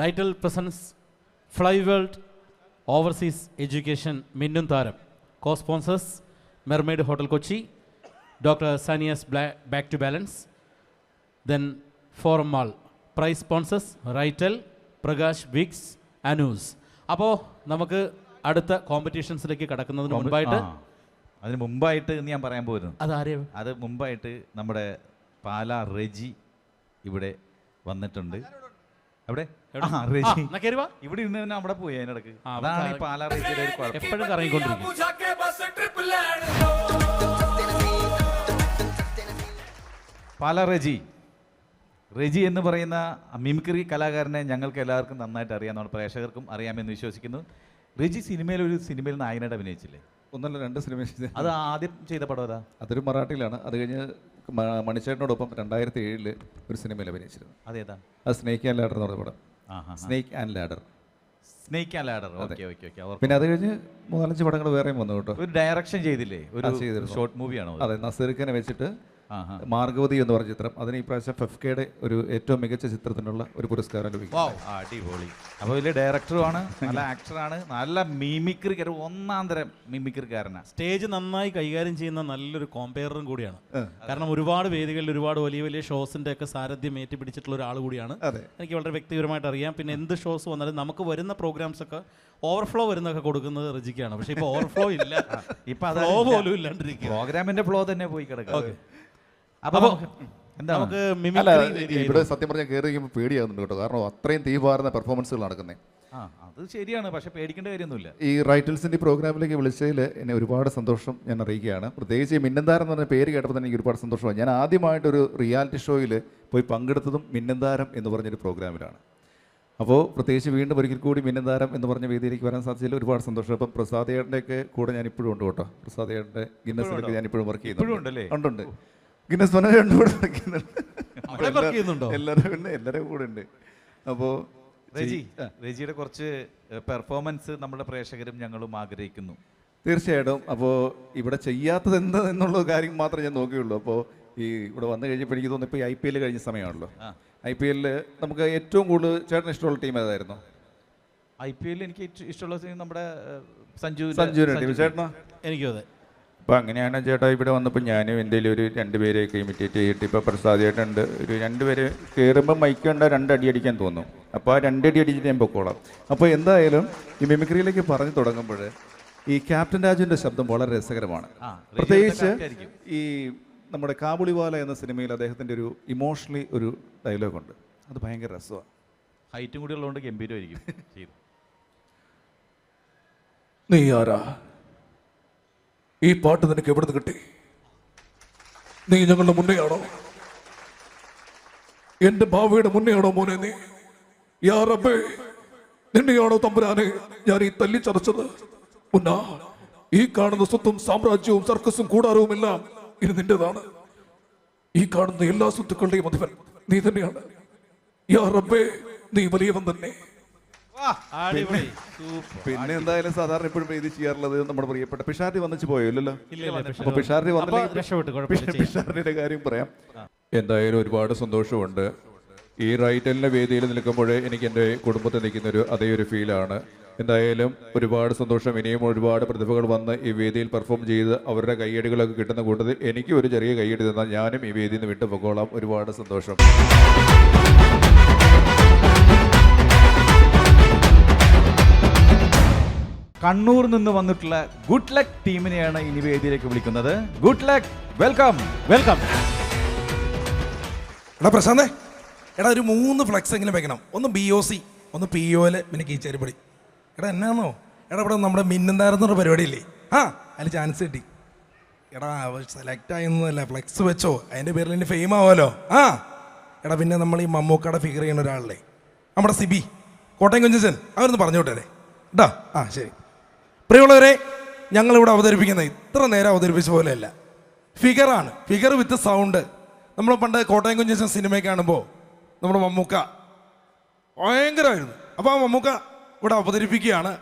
റൈറ്റൽ presents Flyworld overseas education മിന്നും താരം. Co sponsors Mermaid hotel Kochi, doctor സാനിയസ് back to balance, then Forum mall. Prize sponsors റൈറ്റൽ, Prakash, Vicks, അനൂസ്. അപ്പോൾ നമുക്ക് അടുത്ത കോമ്പറ്റീഷൻസിലേക്ക് കടക്കുന്നതിന് മുമ്പായിട്ട് അതിന് മുമ്പായിട്ട് ഞാൻ പറയാൻ പോയിരുന്നു. അതാരെയും അത് മുമ്പായിട്ട് നമ്മുടെ പാലാ റെജി ഇവിടെ വന്നിട്ടുണ്ട്. അവിടെ റെജി ഇവിടെ ഇരുന്ന് തന്നെ അവിടെ പോയി അതിനിടക്ക്. അതാണ് ഈ പാലാ റെജിയുടെ ഒരു കുഴപ്പം. എപ്പോഴും കറങ്ങിക്കൊണ്ടിരിക്കും. പാലാ റെജി എന്ന് പറയുന്ന മിമിക്രി കലാകാരനെ ഞങ്ങൾക്ക് എല്ലാവർക്കും നന്നായിട്ട് അറിയാം, നമ്മുടെ പ്രേക്ഷകർക്കും അറിയാമെന്ന് വിശ്വസിക്കുന്നു. റെജി സിനിമയിൽ നായകനായിട്ട് അഭിനയിച്ചില്ലേ? 1-2 സിനിമ. അത് ആദ്യം ചെയ്ത പടം അതാ? അതൊരു മറാഠിയിലാണ്. അത് കഴിഞ്ഞ് മണിച്ചേട്ടനോടൊപ്പം 2007 ഒരു സിനിമയിൽ അഭിനയിച്ചിരുന്നു. അതേതാ? അത് സ്നേക്ക് ആൻഡ് ലാഡർ എന്ന് പറഞ്ഞ പടം. Snake and ladder. പിന്നെ അത് കഴിഞ്ഞ് 3-5 പടങ്ങൾ വേറെയും വന്നു കേട്ടോ. ഒരു ഡയറക്ഷൻ ചെയ്തില്ലേ? ഒരു ഷോർട്ട് മൂവിയാണോ? അതെ, നസീർഖാനെ വെച്ചിട്ട് മാർഗവതി എന്ന് പറഞ്ഞ ചിത്രം. അതിന് ഈ പ്രാവശ്യം ഫെഫ്കയുടെ ഒരു ഏറ്റവും മികച്ച ചിത്രത്തിനുള്ള ഒരു പുരസ്കാരം ലഭിക്കും. അടിപൊളി. അപ്പോൾ വലിയ ഡയറക്ടറുമാണ്, നല്ല ആക്ടറാണ്, നല്ല മിമിക്രിക്കാരൻ, ഒന്നാം തരം മിമിക്രിക്കാരനാണ്. സ്റ്റേജ് നന്നായി കൈകാര്യം ചെയ്യുന്ന നല്ലൊരു കോമ്പയറും കൂടിയാണ്. കാരണം ഒരുപാട് വേദികളിൽ ഒരുപാട് വലിയ വലിയ ഷോസിന്റെ ഒക്കെ സാരഥ്യം ഏറ്റുപിടിച്ചിട്ടുള്ള ഒരാൾ കൂടിയാണ്. എനിക്ക് വളരെ വ്യക്തിപരമായിട്ട് അറിയാം. പിന്നെ എന്ത് ഷോസ് വന്നാലും നമുക്ക് വരുന്ന പ്രോഗ്രാംസ് ഒക്കെ ഓവർഫ്ലോ വരുന്നൊക്കെ കൊടുക്കുന്നത് റെജിക്കാണ്. പക്ഷെ ഇപ്പൊ ഓവർഫ്ലോ ഇല്ല, ഇപ്പൊ ഫ്ലോ പോലും ഇല്ലാണ്ടിരിക്കും. പ്രോഗ്രാമിന്റെ ഫ്ലോ തന്നെ പോയി കിടക്കും. ഇവിടെ സത്യം പറഞ്ഞാൽ കയറി കഴിയുമ്പോൾ പേടിയാകുന്നുണ്ട് കേട്ടോ. കാരണം അത്രയും തീപാറുന്ന പെർഫോമൻസുകൾ നടക്കുന്നത്. അത് ശരിയാണ്, പക്ഷെ പേടിക്കേണ്ട കാര്യമൊന്നുമില്ല. ഈ റൈറ്റൽസിൻ്റെ പ്രോഗ്രാമിലേക്ക് വിളിച്ചതിൽ എന്നെ ഒരുപാട് സന്തോഷം ഞാൻ അറിയിക്കുകയാണ്. പ്രത്യേകിച്ച് ഈ മിന്നന്താരം എന്ന് പറഞ്ഞ പേര് കേട്ടപ്പോൾ തന്നെ എനിക്ക് ഒരുപാട് സന്തോഷമാണ്. ഞാൻ ആദ്യമായിട്ടൊരു റിയാലിറ്റി ഷോയിൽ പോയി പങ്കെടുത്തതും മിന്നന്താരം എന്ന് പറഞ്ഞൊരു പ്രോഗ്രാമിലാണ്. അപ്പോൾ പ്രത്യേകിച്ച് വീണ്ടും ഒരിക്കൽ കൂടി മിന്നന്താരം എന്ന് പറഞ്ഞ വേദിയിലേക്ക് വരാൻ സാധിച്ചതിൽ ഒരുപാട് സന്തോഷം. അപ്പം പ്രസാദേട്ടൻ്റെയൊക്കെ കൂടെ ഞാൻ ഇപ്പോഴും ഉണ്ട് കേട്ടോ. പ്രസാദേട്ടൻ്റെ ഗിന്നസിലൊക്കെ ഞാൻ ഇപ്പോഴും വർക്ക് ചെയ്യുന്നുണ്ട്. ഉണ്ട് ഗിന്നസ് പറഞ്ഞാൽ എല്ലാവരും കൂടെ ഉണ്ട്. അപ്പോൾ റെജിയുടെ കുറച്ച് പെർഫോമൻസ് നമ്മുടെ പ്രേക്ഷകരും ഞങ്ങളും ആഗ്രഹിക്കുന്നു. തീർച്ചയായിട്ടും. അപ്പോൾ ഇവിടെ ചെയ്യാത്തത് എന്താ എന്നുള്ള കാര്യം മാത്രമേ ഞാൻ നോക്കുകയുള്ളൂ. അപ്പോൾ ഈ ഇവിടെ വന്നു കഴിഞ്ഞപ്പോൾ എനിക്ക് തോന്നുന്നു ഇപ്പോൾ IPL കഴിഞ്ഞ സമയമാണല്ലോ. IPL നമുക്ക് ഏറ്റവും കൂടുതൽ ചേട്ടന് ഇഷ്ടമുള്ള ടീം ഏതായിരുന്നു? IPL എനിക്ക് ഇഷ്ടമുള്ള ടീം നമ്മുടെ സഞ്ജു ടീം. ചേട്ടനോ? എനിക്കും അതെ. അപ്പോൾ അങ്ങനെയാണ് ചേട്ടാ ഇവിടെ വന്നപ്പോൾ ഞാനും എന്തെങ്കിലും ഒരു 2 പേരെയൊക്കെ ഇമിറ്റേറ്റ് ചെയ്തിട്ട് ഇപ്പോൾ പ്രസാദേട്ടുണ്ട് ഒരു 2 പേര് കയറുമ്പോൾ മൈക്ക് കണ്ട 2 അടി അടിക്കാൻ തോന്നും. അപ്പോൾ ആ 2 അടി അടിച്ചിട്ട് ഞാൻ പൊക്കോളാം. അപ്പോൾ എന്തായാലും ഈ മിമിക്രിയിലേക്ക് പറഞ്ഞു തുടങ്ങുമ്പോൾ ഈ ക്യാപ്റ്റൻ രാജുവിൻ്റെ ശബ്ദം വളരെ രസകരമാണ്. പ്രത്യേകിച്ച് ഈ നമ്മുടെ കാബുളിവാല എന്ന സിനിമയിൽ അദ്ദേഹത്തിൻ്റെ ഒരു ഇമോഷണലി ഒരു ഡയലോഗുണ്ട്. അത് ഭയങ്കര രസമാണ്. ഹൈറ്റും കൂടി ഉള്ളതുകൊണ്ട് ഗംഭീരമായിരിക്കും. നീ ആരാ? ഈ പാട്ട് നിനക്ക് എവിടുന്ന് കിട്ടി? നീ ഞങ്ങളുടെ മുന്നെയാണോ? എന്റെ ഭാവിയുടെ മുന്നെയാണോ മോനെ നീ? യാ റബ്ബേ, നിന്നെയാണോ തമ്പുരാനെ ഞാൻ ഈ തല്ലിച്ചതച്ചത്? മുന്നാ, ഈ കാണുന്ന സ്വത്തും സാമ്രാജ്യവും സർക്കസും കൂടാരവും എല്ലാം ഇത് നിന്റേതാണ്. ഈ കാണുന്ന എല്ലാ സ്വത്തുക്കളുടെയും അധിപൻ നീ തന്നെയാണ്. യാ റബ്ബേ, നീ വലിയവൻ തന്നെ. പിന്നെ എന്തായാലും സാധാരണ എപ്പോഴും ഇത് ചെയ്യാറുള്ളത് നമ്മുടെ പ്രിയപ്പെട്ട പിഷാരടി വന്നിച്ച് പോയല്ലോ. അപ്പൊ പിഷാരടി പിഷാരടിയുടെ കാര്യം പറയാം. എന്തായാലും ഒരുപാട് സന്തോഷമുണ്ട്. ഈ റൈറ്റലിന്റെ വേദിയിൽ നിൽക്കുമ്പോഴേ എനിക്ക് എൻ്റെ കുടുംബത്തിൽ നിൽക്കുന്നൊരു അതേ ഒരു ഫീലാണ്. എന്തായാലും ഒരുപാട് സന്തോഷം. ഇനിയും ഒരുപാട് പ്രതിഭകൾ വന്ന് ഈ വേദിയിൽ പെർഫോം ചെയ്ത് അവരുടെ കയ്യടികളൊക്കെ കിട്ടുന്ന കൂട്ടത്തിൽ എനിക്ക് ഒരു ചെറിയ കയ്യടി തന്നാൽ ഞാനും ഈ വേദിയിൽ നിന്ന് വിട്ടു പൊക്കോളാം. ഒരുപാട് സന്തോഷം. കണ്ണൂർ നിന്ന് വന്നിട്ടുള്ള ഗുഡ് ലക്ക് ടീമിനെയാണ് ഇനി വേദിയിലേക്ക് വിളിക്കുന്നത്. Good luck, welcome. വെൽക്കം. എടാ പ്രശാന്തേ, എടാ ഒരു 3 ഫ്ലെക്സ് എങ്കിലും വെക്കണം. ഒന്ന് BOC, ഒന്ന് POL, പിന്നെ കീച്ചേരിപ്പടി. എടാ എന്നാന്നോ, എടാ ഇവിടെ നമ്മുടെ മിന്നന്താരം എന്നൊരു പരിപാടിയില്ലേ, അതിൽ ചാൻസ് കിട്ടി. എടാ സെലക്ട് ആയെന്നല്ല, ഫ്ലെക്സ് വെച്ചോ, അതിൻ്റെ പേരിൽ ഇനി ഫെയിം ആവുമല്ലോ. എടാ പിന്നെ നമ്മൾ ഈ മമ്മൂക്കയുടെ ഫിഗർ ചെയ്യുന്ന ഒരാളല്ലേ, നമ്മുടെ സിബി കോട്ടയം കുഞ്ചൻ, അവരൊന്ന് പറഞ്ഞു വിട്ടേ കേട്ടാ. ശരി. പ്രിയമുള്ളവരെ, ഞങ്ങളിവിടെ അവതരിപ്പിക്കുന്നത് ഇത്ര നേരം അവതരിപ്പിച്ച പോലെയല്ല, ഫിഗറാണ്. ഫിഗർ വിത്ത് സൗണ്ട്. നമ്മൾ പണ്ട് കോട്ടയം കുഞ്ചൻ സിനിമയൊക്കെ കാണുമ്പോൾ നമ്മുടെ മമ്മൂക്ക ഭയങ്കരമായിരുന്നു. അപ്പോൾ ആ മമ്മൂക്ക ഇവിടെ അവതരിക്കുകയാണ്.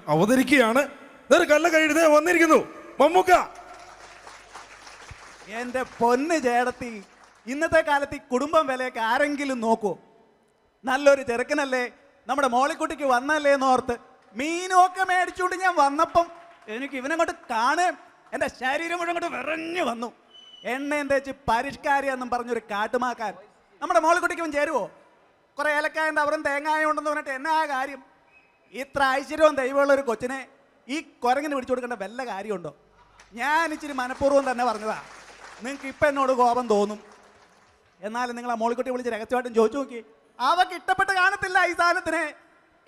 വേറെ കല്ല കഴുതേ വന്നിരിക്കുന്നു മമ്മൂക്ക. എൻ്റെ പൊന്ന് ചേടത്തി, ഇന്നത്തെ കാലത്ത് ഈ കുടുംബം വിലയൊക്കെ ആരെങ്കിലും നോക്കൂ? നല്ലൊരു ചെറുക്കനല്ലേ നമ്മുടെ മോളിക്കുട്ടിക്ക് വന്നല്ലേ എന്ന് ഓർത്ത് മീനും ഒക്കെ മേടിച്ചുകൊണ്ട് ഞാൻ വന്നപ്പം എനിക്ക് ഇവനങ്ങോട്ട് കാണുകയും എൻ്റെ ശരീരം മുഴുവൻ അങ്ങോട്ട് വിറഞ്ഞു വന്നു. എണ്ണയും തേച്ച് പരിഷ്കാരിയെന്നും പറഞ്ഞൊരു കാട്ടുമാക്കാൻ നമ്മുടെ മോളിക്കുട്ടിക്ക് ഇവൻ ചേരുവോ? കുറേ ഏലക്കായൻ്റെ അവരും തേങ്ങായ ഉണ്ടെന്ന് പറഞ്ഞിട്ട് എന്നാ കാര്യം? ഇത്ര ഐശ്വര്യവും ദൈവമുള്ള ഒരു കൊച്ചിനെ ഈ കുരങ്ങിന് പിടിച്ചു കൊടുക്കേണ്ട വല്ല കാര്യമുണ്ടോ? ഞാൻ ഇച്ചിരി മനഃപൂർവ്വം തന്നെ പറഞ്ഞതാ. നിങ്ങൾക്ക് ഇപ്പം എന്നോട് കോപം തോന്നും, എന്നാലും നിങ്ങൾ ആ മോളിക്കുട്ടി വിളിച്ച് രഹസ്യമായിട്ടും ചോദിച്ചു നോക്കി. അവക്ക് ഇഷ്ടപ്പെട്ട് കാണത്തില്ല ഈ സാധനത്തിനെ.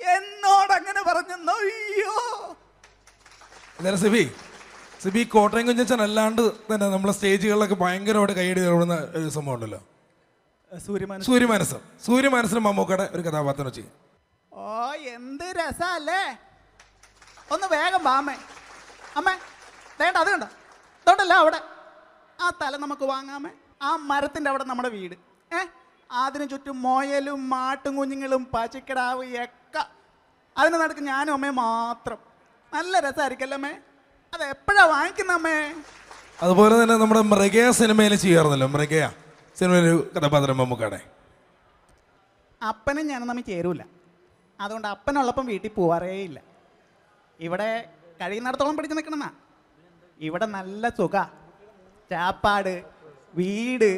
എന്നോട് അങ്ങനെ പറഞ്ഞെന്നോ? അയ്യോ. എന്തായാലും സിബി കോട്ടയം കുഞ്ഞച്ചൻ അല്ലാണ്ട് തന്നെ നമ്മളെ സ്റ്റേജുകളിലൊക്കെ ഭയങ്കരമായിട്ട് കൈയടി നേടുന്ന ഒരു സംഭവം ഉണ്ടല്ലോ, സൂര്യമാനസം മമ്മൂക്കയുടെ ഒരു കഥാപാത്രം ചെയ്യും. ഓ എന്ത് രസല്ലേ! ഒന്ന് വേഗം വാമേ. അമ്മേ വേണ്ട, അത് കണ്ടോ? അതുകൊണ്ടല്ല അവിടെ ആ തല നമുക്ക് വാങ്ങാമേ. ആ മരത്തിൻ്റെ അവിടെ നമ്മുടെ വീട്. അതിന് ചുറ്റും മുയലും മാട്ടും കുഞ്ഞുങ്ങളും പച്ചിക്കിടാവ് ഒക്കെ. അതിന് നടക്ക് ഞാനും അമ്മയും മാത്രം. നല്ല രസമായിരിക്കല്ലേ അമ്മേ? അത് എപ്പോഴാണ് വാങ്ങിക്കുന്ന അമ്മേ? അതുപോലെ തന്നെ നമ്മുടെ മൃഗയ സിനിമയിൽ ചെയ്യാറുന്നല്ലോ, മൃഗയ സിനിമയിൽ ഒരു കഥാപാത്രം മമ്മൂക്കയുടെ. അപ്പനും ഞാനും തമ്മിൽ ചേരൂല, അതുകൊണ്ട് അപ്പനുള്ളപ്പം വീട്ടിൽ പോവാറേ ഇല്ല. ഇവിടെ കഴിയുന്നിടത്തോളം പിടിച്ച് നിൽക്കണമെന്നാ. ഇവിടെ നല്ല സുഖ, ചാപ്പാട്, വീട്,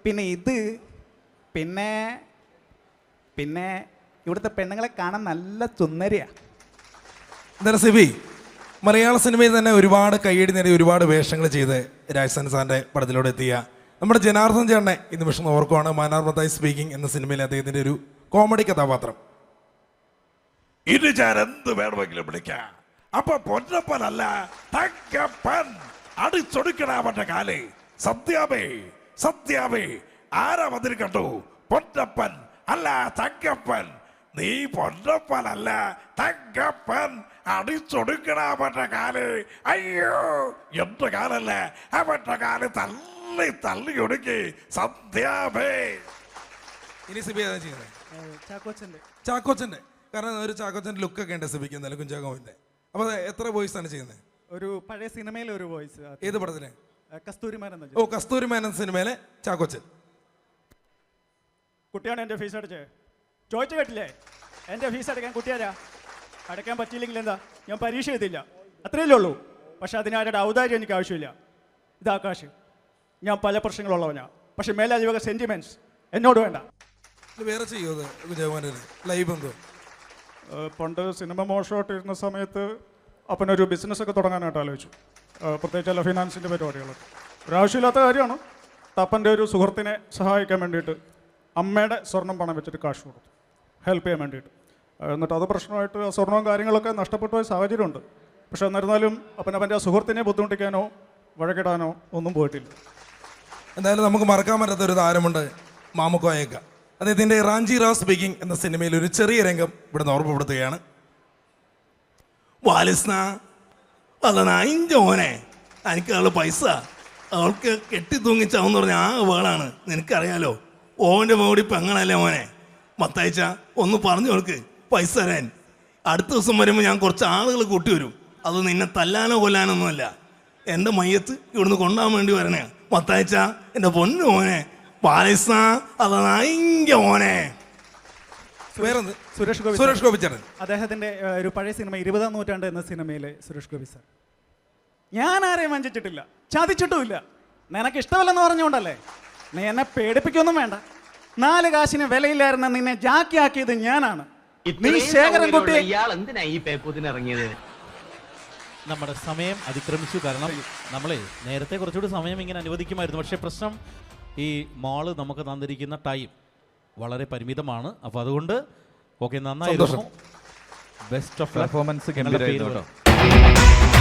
പിന്നെ ഇത്, പിന്നെ പിന്നെ ഇവിടുത്തെ പെണ്ണുങ്ങളെ കാണാൻ നല്ല സുന്ദരിയാ. എന്തായാലും സിബി മലയാള സിനിമയിൽ തന്നെ ഒരുപാട് കയ്യടി നേടി ഒരുപാട് വേഷങ്ങൾ ചെയ്ത് രാജസ്ഥാൻ സാറിൻ്റെ പടത്തിലൂടെ എത്തിയ നമ്മുടെ ജനാർദ്ദൻ ചേട്ടനെ ഈ നിമിഷം ഓർക്കുവാണ്. മാനാർമത്തായി സ്പീക്കിംഗ് എന്ന സിനിമയിൽ അദ്ദേഹത്തിൻ്റെ ഒരു കോമഡി കഥാപാത്രം. ഇത് ഞാൻ എന്ത് വേണമെങ്കിലും വിളിക്കാം. അപ്പൊ പൊന്നപ്പനല്ല തങ്കപ്പൻ അടിച്ചൊടുക്കണാവന്റെ കാലേ. സത്യാമേ ആരാ വന്നിരി കണ്ടു? പൊന്നപ്പൻ അല്ല തങ്കപ്പൻ. നീ പൊന്നപ്പനല്ല തങ്കപ്പൻ അടിച്ചൊടുക്കണാവന്റെ കാലേ. അയ്യോ എന്റെ കാലല്ല, അവന്റെ കാല് തള്ളി ഒടുക്കി. സത്യാമേ. ഇനി സിബി ഏതാ ചെയ്യുന്നത്? ചാക്കോച്ചൻ്റെ. കാരണം ഒരു ചാക്കോച്ചൻ്റെ ലുക്കൊക്കെ ഉണ്ട് സിബിക്ക്, എന്നാലും കുഞ്ചാക്കോവിൻ്റെ. അപ്പോൾ എത്ര വോയിസ് ആണ് ചെയ്യുന്നത്? ഒരു പഴയ സിനിമയിലെ ഒരു വോയിസ്. ഏത് പടത്തിലെ? കസ്തൂരിമാനൻ. ഓ, കസ്തൂരിമാനൻ സിനിമയിലെ ചാക്കോച്ചൻ. കുട്ടിയാണ് എൻ്റെ ഫീസ് അടച്ചേ. ചോദിച്ചു കേട്ടില്ലേ? എൻ്റെ ഫീസ് അടയ്ക്കാൻ കുട്ടിയാരാ? അടയ്ക്കാൻ പറ്റിയില്ലെങ്കിൽ എന്താ? ഞാൻ പരീക്ഷ എഴുതില്ല, അത്രയല്ലേ ഉള്ളൂ. പക്ഷെ അതിനാരുടെ ഔദാര്യം എനിക്ക് ആവശ്യമില്ല. ഇത് ആകാശ്, ഞാൻ പല പ്രശ്നങ്ങളുള്ളവനാ. പക്ഷെ മേലാജീവക സെൻറ്റിമെൻറ്റ്സ് എന്നോട് വേണ്ട. വേറെ ചെയ്യുമോ കുഞ്ചാക്കോൻ്റെ ലൈവ് എന്തോ? പണ്ട് സിനിമ മോശമായിട്ടിരുന്ന സമയത്ത് അപ്പനൊരു ബിസിനസ്സൊക്കെ തുടങ്ങാനായിട്ട് ആലോചിച്ചു. പ്രത്യേകിച്ച് അല്ല ഫിനാൻസിൻ്റെ പരിപാടികളൊക്കെ. ഒരാവശ്യമില്ലാത്ത കാര്യമാണ്. തപ്പൻ്റെ ഒരു സുഹൃത്തിനെ സഹായിക്കാൻ വേണ്ടിയിട്ട് അമ്മയുടെ സ്വർണം പണം വെച്ചിട്ട് കാശ് കൊടുത്തു, ഹെൽപ്പ് ചെയ്യാൻ വേണ്ടിയിട്ട്. എന്നിട്ട് അത് പ്രശ്നമായിട്ട് ആ സ്വർണവും കാര്യങ്ങളൊക്കെ നഷ്ടപ്പെട്ടു പോയ സാഹചര്യമുണ്ട്. പക്ഷെ എന്നിരുന്നാലും അവൻ്റെ ആ സുഹൃത്തിനെ ബുദ്ധിമുട്ടിക്കാനോ വഴക്കിടാനോ ഒന്നും പോയിട്ടില്ല. എന്തായാലും നമുക്ക് മറക്കാൻ പറ്റാത്ത ഒരു താരമുണ്ട്, മാമുക്കോയേക്ക. അദ്ദേഹത്തിൻ്റെ റാഞ്ചി റാവ് സ്പീക്കിംഗ് എന്ന സിനിമയിൽ ഒരു ചെറിയ രംഗം ഇവിടെ നിന്ന് ഓർമ്മപ്പെടുത്തുകയാണ്. വാലിസ്ന അല്ല ഇഞ്ചോനെ എനിക്കുള്ള പൈസ അവൾക്ക് കെട്ടി തൂങ്ങിച്ചാവെന്ന് പറഞ്ഞ ആ വേളാണ്. നിനക്കറിയാലോ, ഓൻ്റെ മോടി പെങ്ങളല്ലേ മോനെ. മത്തായിച്ച ഒന്ന് പറഞ്ഞു കൊടുക്ക് പൈസ തരാൻ. അടുത്ത ദിവസം വരുമ്പോൾ ഞാൻ കുറച്ച് ആളുകൾ കൂട്ടി വരും. അത് നിന്നെ തല്ലാനോ കൊല്ലാനൊന്നുമല്ല, എൻ്റെ മയ്യത്ത് ഇവിടുന്ന് കൊണ്ടുപോകാൻ വേണ്ടി വരണേ. മത്തായിച്ച എൻ്റെ പൊന്നു മോനെ. വാലിസ്ന അല്ല മോനെ. സുരേഷ് ഗോപി ചേട്ടൻ. അദ്ദേഹത്തിൻ്റെ ഒരു പഴയ സിനിമ 20-ാം നൂറ്റാണ്ട് എന്ന സിനിമയിലെ സുരേഷ് ഗോപി സാർ. ഞാൻ ആരെയും വഞ്ചിച്ചിട്ടില്ല, ചതിച്ചിട്ടുമില്ല. നിനക്ക് ഇഷ്ടമല്ലെന്ന് പറഞ്ഞുകൊണ്ടല്ലേ? നീ എന്നെ പേടിപ്പിക്കൊന്നും വേണ്ട. 4 കാശിന് വിലയില്ലായിരുന്ന നിന്നെ ജാക്കിയാക്കിയത് ഞാനാണ്. നീ ശേഖരൻകുട്ടി. നമ്മുടെ സമയം അതിക്രമിച്ചു. കാരണം നമ്മളെ നേരത്തെ കുറച്ചുകൂടി സമയം ഇങ്ങനെ അനുവദിക്കുമായിരുന്നു. പക്ഷേ പ്രശ്നം ഈ മോള് നമുക്ക് തന്നിരിക്കുന്ന ടൈം വളരെ പരിമിതമാണ്. അപ്പോൾ അതുകൊണ്ട് ഓക്കെ, നന്നായിരുന്നു. ബെസ്റ്റ് ഓഫ് പെർഫോമൻസ് ഗംഭീരമായിരുന്നു കേട്ടോ.